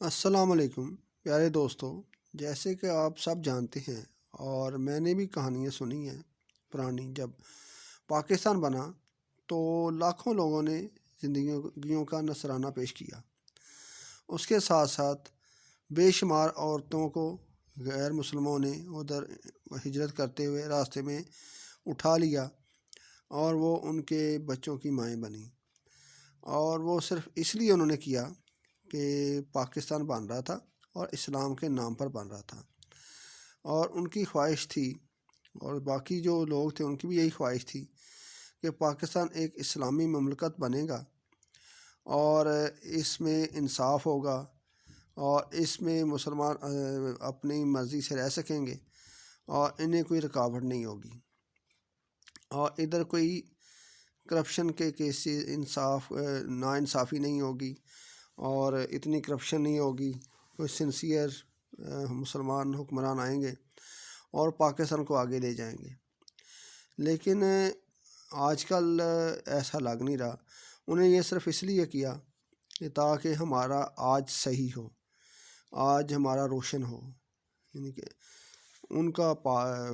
السلام علیکم پیارے دوستو، جیسے کہ آپ سب جانتے ہیں اور میں نے بھی کہانیاں سنی ہیں پرانی۔ جب پاکستان بنا تو لاکھوں لوگوں نے زندگیوں کا نذرانہ پیش کیا۔ اس کے ساتھ ساتھ بے شمار عورتوں کو غیر مسلموں نے ادھر ہجرت کرتے ہوئے راستے میں اٹھا لیا اور وہ ان کے بچوں کی مائیں بنیں، اور وہ صرف اس لیے انہوں نے کیا کہ پاکستان بن رہا تھا اور اسلام کے نام پر بن رہا تھا، اور ان کی خواہش تھی اور باقی جو لوگ تھے ان کی بھی یہی خواہش تھی کہ پاکستان ایک اسلامی مملکت بنے گا اور اس میں انصاف ہوگا اور اس میں مسلمان اپنی مرضی سے رہ سکیں گے اور انہیں کوئی رکاوٹ نہیں ہوگی، اور ادھر کوئی کرپشن کے کیسز ناانصافی نہیں ہوگی اور اتنی کرپشن نہیں ہوگی۔ کوئی سنسیئر مسلمان حکمران آئیں گے اور پاکستان کو آگے لے جائیں گے۔ لیکن آج کل ایسا لگ نہیں رہا۔ انہیں یہ صرف اس لیے کیا کہ تاکہ ہمارا آج صحیح ہو، آج ہمارا روشن ہو، یعنی کہ ان کا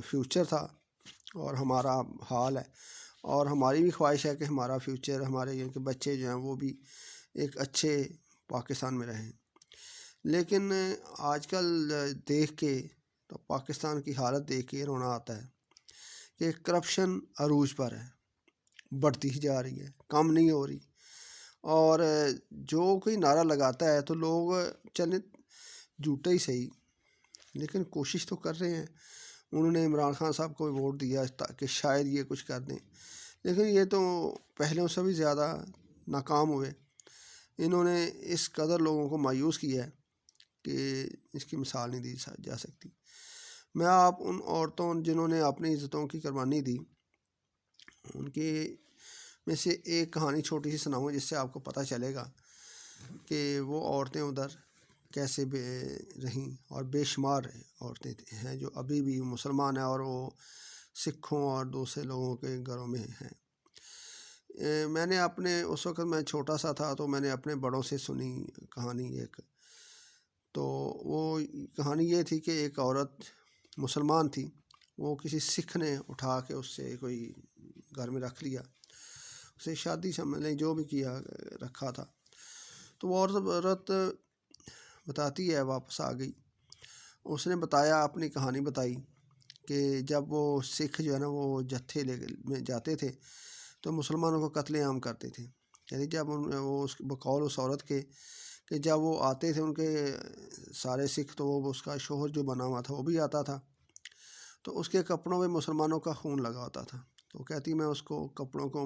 فیوچر تھا اور ہمارا حال ہے، اور ہماری بھی خواہش ہے کہ ہمارا فیوچر، ہمارے یعنی کہ بچے جو ہیں وہ بھی ایک اچھے پاکستان میں رہیں۔ لیکن آج کل دیکھ کے تو پاکستان کی حالت دیکھ کے رونا آتا ہے کہ کرپشن عروج پر ہے، بڑھتی ہی جا رہی ہے، کم نہیں ہو رہی، اور جو کوئی نعرہ لگاتا ہے تو لوگ چلیں جھوٹا ہی صحیح لیکن کوشش تو کر رہے ہیں۔ انہوں نے عمران خان صاحب کو ووٹ دیا تاکہ شاید یہ کچھ کر دیں، لیکن یہ تو پہلوں سے بھی زیادہ ناکام ہوئے۔ انہوں نے اس قدر لوگوں کو مایوس کیا ہے کہ اس کی مثال نہیں دی جا سکتی۔ میں آپ ان عورتوں جنہوں نے اپنی عزتوں کی قربانی دی ان کی میں سے ایک کہانی چھوٹی سی سناؤں جس سے آپ کو پتہ چلے گا کہ وہ عورتیں ادھر کیسے رہیں، اور بے شمار عورتیں ہیں جو ابھی بھی مسلمان ہیں اور وہ سکھوں اور دوسرے لوگوں کے گھروں میں ہیں۔ میں نے اس وقت میں چھوٹا سا تھا تو میں نے اپنے بڑوں سے سنی کہانی ایک، تو وہ کہانی یہ تھی کہ ایک عورت مسلمان تھی، وہ کسی سکھ نے اٹھا کے اس سے کوئی گھر میں رکھ لیا، اسے شادی سمجھ لیں جو بھی کیا رکھا تھا۔ تو وہ عورت بتاتی ہے، واپس آ گئی، اس نے بتایا، اپنی کہانی بتائی کہ جب وہ سکھ جو ہے نا وہ جتھے میں جاتے تھے تو مسلمانوں کو قتل عام کرتے تھے، یعنی جب وہ بقول اس عورت کے کہ جب وہ آتے تھے ان کے سارے سکھ تو وہ اس کا شوہر جو بنا ہوا تھا وہ بھی آتا تھا، تو اس کے کپڑوں پہ مسلمانوں کا خون لگا ہوتا تھا، تو کہتی میں اس کو کپڑوں کو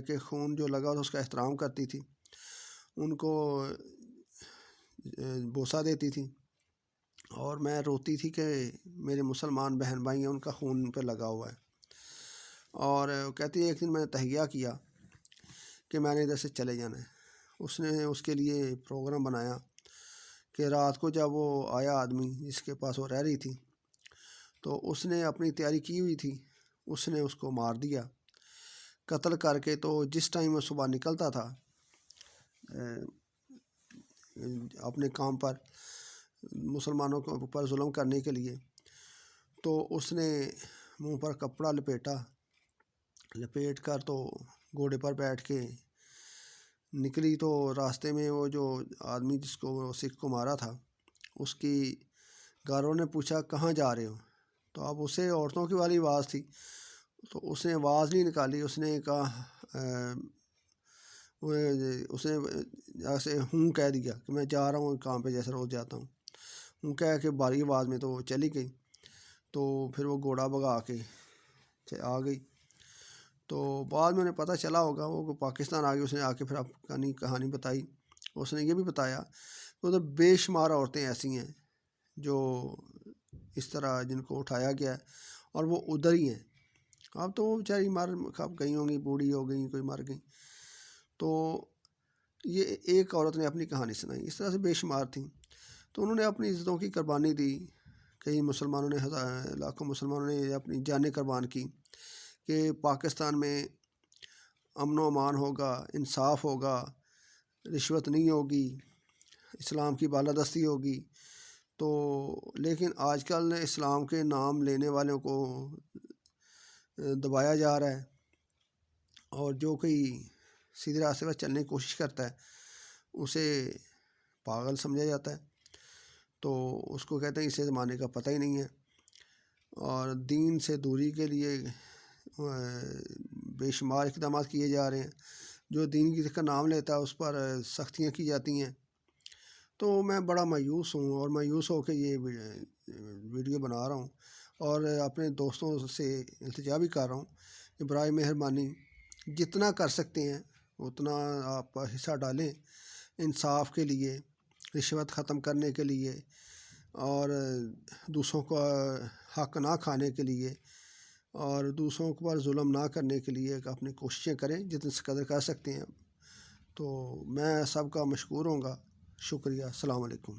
کہ خون جو لگا ہوتا اس کا احترام کرتی تھی، ان کو بوسہ دیتی تھی، اور میں روتی تھی کہ میرے مسلمان بہن بھائی ہیں ان کا خون پہ لگا ہوا ہے۔ اور کہتی ہے ایک دن میں نے تہیہ کیا کہ میں نے ادھر سے چلے جانا ہے۔ اس نے اس کے لیے پروگرام بنایا کہ رات کو جب وہ آیا آدمی جس کے پاس وہ رہ رہی تھی تو اس نے اپنی تیاری کی ہوئی تھی، اس نے اس کو مار دیا قتل کر کے۔ تو جس ٹائم وہ صبح نکلتا تھا اپنے کام پر مسلمانوں کے اوپر ظلم کرنے کے لیے، تو اس نے منہ پر کپڑا لپیٹ کر تو گھوڑے پر بیٹھ کے نکلی، تو راستے میں وہ جو آدمی جس کو وہ سکھ کو مارا تھا اس کی گھروں نے پوچھا کہاں جا رہے ہو، تو اب اسے عورتوں کی والی آواز تھی تو اس نے آواز نہیں نکالی، اس نے کہا اس نے ایسے ہوں کہہ دیا کہ میں جا رہا ہوں کام پہ جیسے روز جاتا ہوں، ہوں کہہ کے باری آواز میں تو وہ چلی گئی۔ تو پھر وہ گھوڑا بھگا کے آ گئی، تو بعد میں انہیں پتہ چلا ہوگا وہ پاکستان آ گئی۔ اس نے آ کے پھر اپنی کہانی بتائی، اس نے یہ بھی بتایا کہ ادھر بے شمار عورتیں ایسی ہیں جو اس طرح جن کو اٹھایا گیا ہے اور وہ ادھر ہی ہیں۔ اب تو وہ بیچاری کب گئی ہوں گی، بوڑھی ہو گئی، کوئی مر گئی۔ تو یہ ایک عورت نے اپنی کہانی سنائی، اس طرح سے بے شمار تھیں۔ تو انہوں نے اپنی عزتوں کی قربانی دی، کئی مسلمانوں نے لاکھوں مسلمانوں نے اپنی جانیں قربان کی کہ پاکستان میں امن و امان ہوگا، انصاف ہوگا، رشوت نہیں ہوگی، اسلام کی بالادستی ہوگی. تو لیکن آج کل اسلام کے نام لینے والوں کو دبایا جا رہا ہے، اور جو کوئی سیدھے راستے پر چلنے کی کوشش کرتا ہے اسے پاگل سمجھا جاتا ہے. تو اس کو کہتے ہیں اسے زمانے کا پتہ ہی نہیں ہے. اور دین سے دوری کے لیے بے شمار اقدامات کیے جا رہے ہیں. جو دین کی کا نام لیتا ہے اس پر سختیاں کی جاتی ہیں. تو میں بڑا مایوس ہوں، اور مایوس ہو کے یہ ویڈیو بنا رہا ہوں، اور اپنے دوستوں سے التجا بھی کر رہا ہوں کہ برائے مہربانی جتنا کر سکتے ہیں اتنا آپ حصہ ڈالیں انصاف کے لیے، رشوت ختم کرنے کے لیے، اور دوسروں کا حق نہ کھانے کے لیے، اور دوسروں پر ظلم نہ کرنے کے لیے اپنی کوششیں کریں جتنی قدر کر سکتے ہیں. تو میں سب کا مشکور ہوں گا. شکریہ. السلام علیکم.